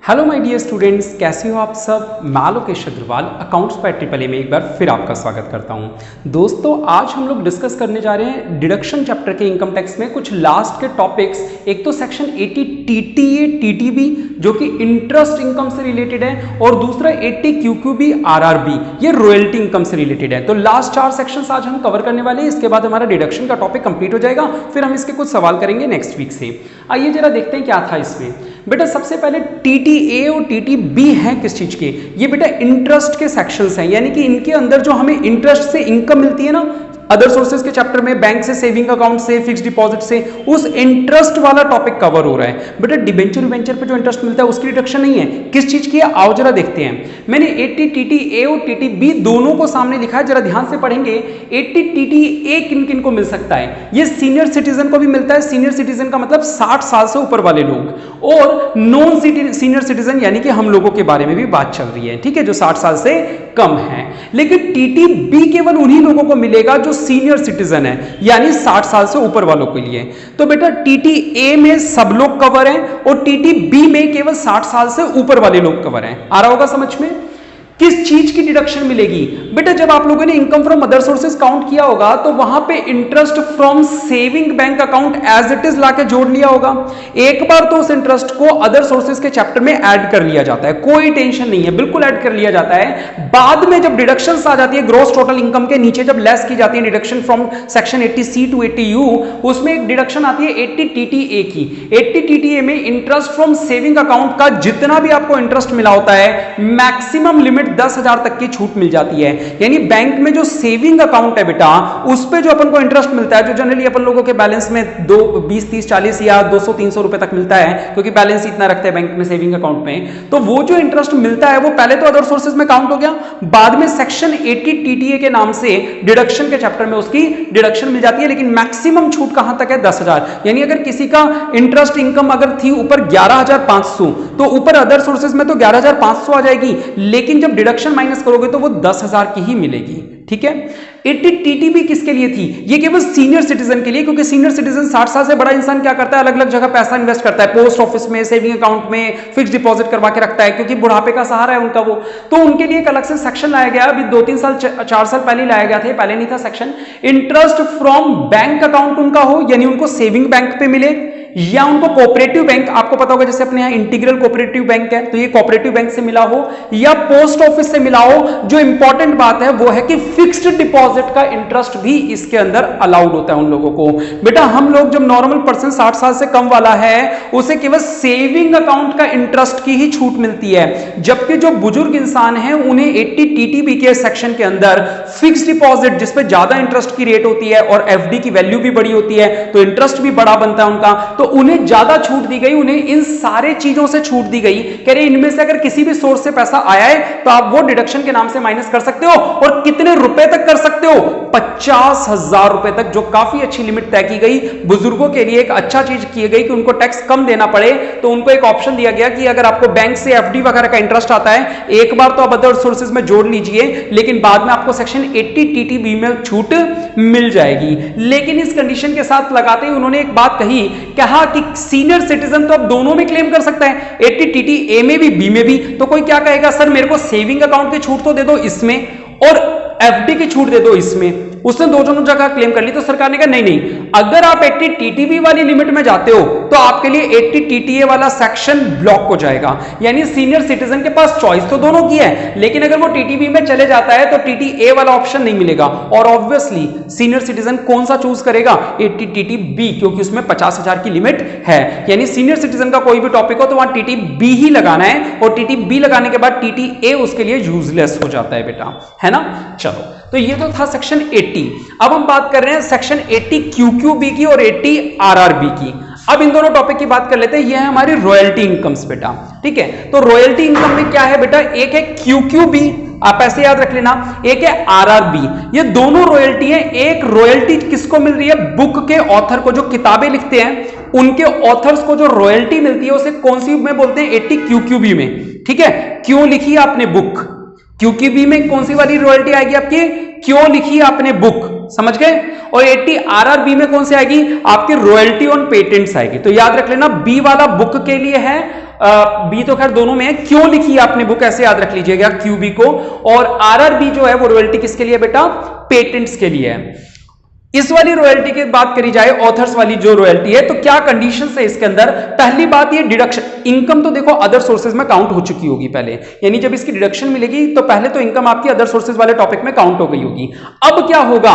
Hello my dear students, कैसे हो आप सब। मैं Lokesh Agarwal accounts by triple A में एक बार फिर आपका स्वागत करता हूं। दोस्तों, आज हम लोग डिस्कस करने जा रहे हैं डिडक्शन चैप्टर के इनकम टैक्स में कुछ लास्ट के टॉपिक्स। एक तो सेक्शन 80 टीटीए टीटीबी जो कि इंटरेस्ट इनकम से रिलेटेड है, और दूसरा 80 क्यूक्यूबी आरआरबी, ये रॉयल्टी इनकम से रिलेटेड है। तो लास्ट 4 सेक्शंस आज हम कवर करने वाले हैं। इसके बाद हमारा डिडक्शन का टॉपिक कंप्लीट हो जाएगा, फिर हम इसके कुछ सवाल करेंगे नेक्स्ट वीक से। आइए जरा देखते हैं क्या था इसमें। बेटा सबसे पहले टीटीए और टीटीबी हैं किस चीज के, ये बेटा इंटरेस्ट के सेक्शंस हैं, यानी कि इनके अंदर जो हमें इंटरेस्ट से इनकम मिलती है ना, अदर सोर्सेज के चैप्टर में बैंक से, सेविंग अकाउंट से, फिक्स डिपॉजिट से, उस इंटरेस्ट वाला टॉपिक कवर हो रहा है। बेटा डिबेंचर वेंचर पे जो इंटरेस्ट मिलता है उसकी डिडक्शन नहीं है, किस चीज की है आओ जरा देखते हैं। मैंने 80 टीटीए और टीटीबी दोनों को सामने लिखा है, जरा ध्यान से पढ़ेंगे। 80 टीटीए किन किन को मिल सकता है, ये सीनियर सिटीजन को भी मिलता है। सीनियर सिटीजन का मतलब 60 साल से ऊपर वाले लोग, और नॉन सीनियर सिटीजन यानी कि हम लोगों के बारे में भी बात चल रही है, ठीक है, जो 60 साल से कम है। लेकिन टीटीबी केवल उन्हीं लोगों को मिलेगा जो सीनियर सिटीजन है, यानी 60 साल से ऊपर वालों के लिए। तो बेटा टीटीए में सब लोग कवर हैं, और टीटीबी में केवल 60 साल से ऊपर वाले लोग कवर हैं। आ रहा होगा समझ में। किस चीज की डिडक्शन मिलेगी बेटा, जब आप लोगों ने income from other sources count किया होगा तो वहां पे interest from saving bank account as it is लाके जोड़ लिया होगा। एक बार तो उस इंटरेस्ट को अदर सोर्सेज के चैप्टर में ऐड कर लिया जाता है, कोई टेंशन नहीं है, बिल्कुल ऐड कर लिया जाता है। बाद में जब डिडक्शंस आ जाती है ग्रॉस टोटल इनकम के नीचे, जब लेस की जाती है deduction from section 80C to 80U, उसमें एक डिडक्शन आती है 80 टीटीए की। 80 टीटीए में इंटरेस्ट फ्रॉम सेविंग अकाउंट का जितना भी आपको इंटरेस्ट मिला होता है, मैक्सिमम लिमिट 10,000 तक की छूट मिल जाती है। यानी बैंक में जो सेविंग अकाउंट है बेटा, उस पे जो अपन को इंटरेस्ट मिलता है, जो जनरली अपन लोगों के बैलेंस में 20, 30, 40 या 200, 300 रुपए तक मिलता है, क्योंकि बैलेंस इतना रखते हैं बैंक में सेविंग अकाउंट में, तो वो जो इंटरेस्ट मिलता है वो पहले तो अदर सोर्सेज में काउंट हो गया, बाद में सेक्शन 80 टीटीए के नाम से डिडक्शन के चैप्टर में उसकी डिडक्शन मिल जाती है। लेकिन मैक्सिमम छूट कहां तक है, 10,000। यानी अगर किसी का इंटरेस्ट इनकम अगर थी ऊपर 11,500, तो ऊपर अदर सोर्सेज में तो 11,500 आ जाएगी, लेकिन जब डिडक्शन माइनस करोगे तो वो 10,000 की ही मिलेगी, ठीक है। 80 टीटीबी किसके लिए थी, ये केवल सीनियर सिटीजन के लिए, क्योंकि सीनियर सिटीजन 60 साल से बड़ा इंसान क्या करता है, अलग अलग जगह पैसा इन्वेस्ट करता है, पोस्ट ऑफिस में, सेविंग अकाउंट में, फिक्स डिपॉजिट करवा के रखता है, क्योंकि बुढ़ापे का सहारा है उनका वो। तो उनके लिए एक अलग से सेक्शन लाया गया, अभी 2-3 साल 4 साल पहले लाया गया था, पहले नहीं था section. Interest from bank account उनका हो, यानी उनको सेविंग बैंक पे मिले, या उनको कोऑपरेटिव बैंक, आपको पता होगा जैसे अपने यहाँ इंटीग्रल कोऑपरेटिव बैंक है, तो ये कोऑपरेटिव बैंक से मिला हो, या पोस्ट ऑफिस से मिला हो। जो इंपॉर्टेंट बात है वो है कि फिक्स्ड डिपॉजिट का इंटरेस्ट भी इसके अंदर अलाउड होता है उन लोगों को। बेटा हम लोग जब नॉर्मल पर्सन 60 साल से कम वाला है, उसे केवल सेविंग अकाउंट का इंटरेस्ट की ही छूट मिलती है, जबकि जो बुजुर्ग इंसान है उन्हें 80 टीटीबी के सेक्शन के अंदर फिक्स्ड डिपॉजिट, जिसपे ज्यादा इंटरेस्ट की रेट होती है और एफडी की वैल्यू भी बड़ी होती है, तो इंटरेस्ट भी बड़ा बनता है उनका, तो उन्हें ज्यादा छूट दी गई, उन्हें इन सारे चीजों से छूट दी गई। कह रहे इनमें से अगर किसी भी सोर्स से पैसा आया है तो आप वो डिडक्शन के नाम से माइनस कर सकते हो, और कितने रुपए तक कर सकते हो, 50,000 रुपए तक, जो काफी अच्छी लिमिट तय की गई। बुजुर्गों के लिए एक अच्छा चीज की गई कि उनको टैक्स कम देना पड़े, तो उनको एक ऑप्शन दिया गया कि अगर आपको बैंक से एफडी वगैरह का इंटरेस्ट आता है, एक बार तो आप अदर सोर्सेज में जोड़ लीजिए, लेकिन बाद में आपको सेक्शन 80 टीटीबी में छूट मिल जाएगी। लेकिन इस कंडीशन के साथ लगाते ही उन्होंने एक बात कहा कि सीनियर सिटीजन तो अब दोनों में क्लेम कर सकता है, 80 टीटीए में भी, बी में भी। तो कोई क्या कहेगा, सर मेरे को सेविंग अकाउंट की छूट तो दे दो इसमें, और एफडी की छूट दे दो इसमें। उसने दोनों जगह क्लेम कर ली, तो सरकार ने कहा नहीं नहीं, अगर आप 80 टीटीबी वाली लिमिट में जाते हो तो आपके लिए 80 टीटीए वाला सेक्शन ब्लॉक हो जाएगा। यानी सीनियर सिटीजन के पास चॉइस तो दोनों की है, लेकिन अगर वो टीटीबी में चले जाता है तो टीटीए वाला ऑप्शन नहीं मिलेगा, और ऑब्वियसली सीनियर सिटीजन कौन सा चूज करेगा, 80 टीटीबी, क्योंकि उसमें 50,000 की लिमिट है। यानी सीनियर सिटीजन का कोई भी टॉपिक हो तो वहां टीटीबी ही लगाना है, और टीटीबी लगाने के बाद टीटीए उसके लिए यूजलेस हो जाता है बेटा, है ना। चलो, तो ये तो था सेक्शन 80। अब हम बात कर रहे हैं सेक्शन 80 क्यूक्यूबी की और 80 आरआरबी की। अब इन दोनों टॉपिक की बात कर लेते हैं। ये है हमारी रॉयल्टी इनकम्स बेटा, ठीक है। तो रॉयल्टी इनकम में क्या है बेटा, एक है क्यूक्यूबी, आप ऐसे याद रख लेना, एक है आरआरबी। ये दोनों रॉयल्टी है। एक रॉयल्टी किसको मिल रही है, बुक के ऑथर को, जो किताबें लिखते हैं उनके ऑथर्स को जो रॉयल्टी मिलती है उसे कौन सी में बोलते हैं, 80 क्यूक्यूबी में, ठीक है। क्यों लिखी आपने बुक, क्यूक्यूबी में कौन सी वाली रॉयल्टी आएगी आपकी, क्यों लिखी आपने बुक, समझ गए। और 80 आरआरबी में कौन सी आएगी, आपकी रॉयल्टी ऑन पेटेंट्स आएगी। तो याद रख लेना, बी वाला बुक के लिए है, बी तो खैर दोनों में है, क्यों लिखी है आपने बुक ऐसे याद रख लीजिएगा क्यूबी को, और आरआरबी जो है वो रॉयल्टी किसके लिए बेटा, पेटेंट्स के लिए है। इस वाली रॉयल्टी की बात करी जाए, ऑथर्स वाली जो रॉयल्टी है, तो क्या कंडीशंस है इसके अंदर। पहली बात ये डिडक्शन, इनकम तो देखो अदर सोर्सेज में काउंट हो चुकी होगी पहले, यानी जब इसकी डिडक्शन मिलेगी तो पहले तो इनकम आपकी अदर सोर्सेज वाले टॉपिक में काउंट हो गई होगी। अब क्या होगा,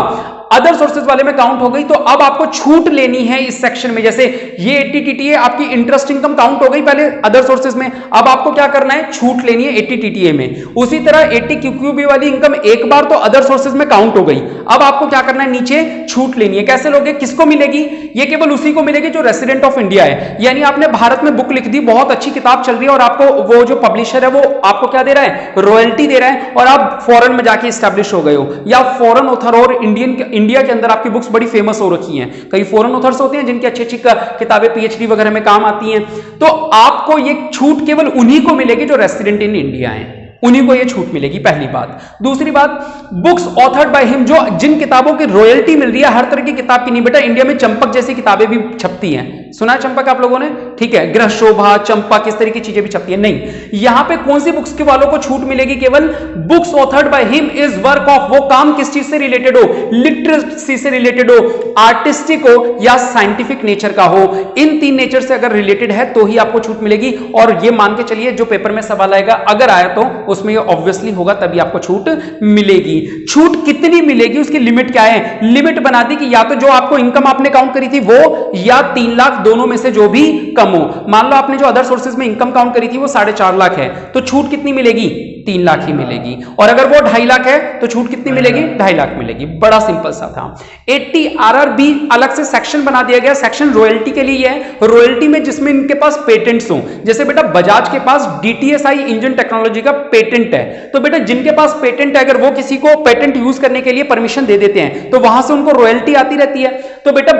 अदर सोर्सेज वाले में काउंट हो गई तो अब आपको छूट लेनी है इस सेक्शन में। जैसे ये 80 टीटीए आपकी इंटरेस्ट इनकम काउंट हो गई पहले अदर सोर्सेज में, अब आपको क्या करना है, छूट लेनी है 80 टीटीए में। उसी तरह 80 क्यूक्यूबी वाली इनकम एक बार तो अदर सोर्सेज में काउंट हो गई, अब आपको क्या करना है, नीचे छूट लेनी है। कैसे लोगे, किसको मिलेगी, ये केवल उसी को मिलेगी जो रेसिडेंट ऑफ इंडिया है। यानी आपने भारत में बुक लिख दी, बहुत अच्छी किताब चल रही है, और आपको वो जो पब्लिशर है वो आपको क्या दे रहा है, रॉयल्टी दे रहा है, और आप फॉरेन में जाके स्टैब्लिश हो गए हो, या फॉरेन ऑथर और इंडिया के अंदर आपकी बुक्स बड़ी फेमस हो रखी हैं। कई फॉरेन ऑथर्स होते हैं जिनकी अच्छी अच्छी किताबें पीएचडी वगैरह में काम आती हैं, तो आपको ये छूट केवल उन्हीं को मिलेगी जो रेसिडेंट इन इंडिया हैं, उन्हीं को ये छूट मिलेगी, पहली बात। दूसरी बात, बुक्स ऑथर्ड बाय हिम, जो जिन किताबों की रॉयल्टी मिल रही है, हर तरह की किताब की नहीं बेटा, इंडिया में चंपक जैसी किताबें भी छपती हैं, सुना है चंपक आप लोगों ने, ठीक है, गृह शोभा, चंपक, इस तरह की चीजें भी छपती है। नहीं, यहां पे कौन सी बुक्स के वालों को छूट मिलेगी, केवल books authored by him is work of, वो काम किस चीज से रिलेटेड हो, लिटरेसी से रिलेटेड हो, आर्टिस्टिक हो, या साइंटिफिक नेचर का हो। इन तीन नेचर से अगर रिलेटेड है तो ही आपको छूट मिलेगी। और ये मान के चलिए जो पेपर में सवाल आएगा, अगर आया तो उसमें ऑब्वियसली होगा, तभी आपको छूट मिलेगी। छूट कितनी मिलेगी, उसकी लिमिट क्या है, लिमिट बना दी कि या तो जो आपको इनकम आपने काउंट करी थी वो, या 3 लाख, दोनों में से जो भी कम हो। मान लो आपने जो अदर सोर्सेज में इनकम काउंट करी थी वो 4.5 लाख है, तो छूट कितनी मिलेगी, 3 लाख ही मिलेगी। और अगर वो 2.5 लाख है तो छूट कितनी मिलेगी, 2.5 लाख मिलेगी। बड़ा सिंपल सा था। 80 आरआरबी अलग से सेक्शन बना दिया गया, सेक्शन रॉयल्टी के लिए है, रॉयल्टी में जिसमें इनके पास पेटेंट्स हो। जैसे बेटा बजाज के पास डीटीएसआई इंजन टेक्नोलॉजी का पेटेंट है, तो बेटा जिनके पास पेटेंट है, अगर वो किसी को पेटेंट यूज करने के लिए परमिशन दे देते हैं तो वहां से उनको रॉयल्टी आती रहती है। तो बेटा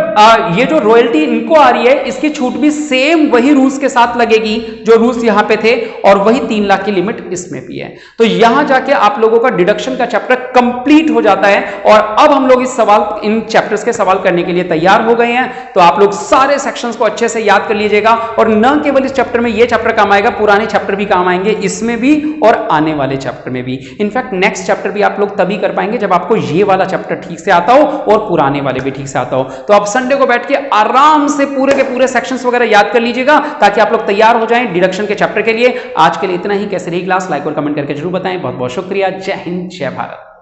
ये जो रॉयल्टी इनको आ रही है, इसकी छूट भी सेम वही रूल्स के साथ लगेगी जो रूल्स यहां पे थे, और वही 3 लाख की लिमिट इसमें भी है। तो यहां जाके आप लोगों का डिडक्शन का चैप्टर कंप्लीट हो जाता है, और अब हम लोग इस सवाल, इन चैप्टर्स के सवाल करने के लिए तैयार हो गए हैं। तो आप लोग सारे सेक्शंस को अच्छे से याद कर लीजिएगा, और न केवल इस चैप्टर में ये चैप्टर काम आएगा, पुराने चैप्टर भी काम आएंगे इसमें भी और आने वाले चैप्टर में भी। इनफैक्ट नेक्स्ट चैप्टर भी आप लोग तभी कर पाएंगे जब आपको ये वाला चैप्टर ठीक से आता हो और पुराने वाले भी ठीक से आता हो। तो आप संडे को बैठ के आराम से पूरे के पूरे सेक्शंस वगैरह याद कर लीजिएगा, ताकि आप लोग तैयार हो जाएं डिडक्शन के चैप्टर के लिए। आज के लिए इतना ही। कैसे रही क्लास, लाइक और कमेंट करके जरूर बताएं। बहुत बहुत शुक्रिया। जय हिंद, जय भारत।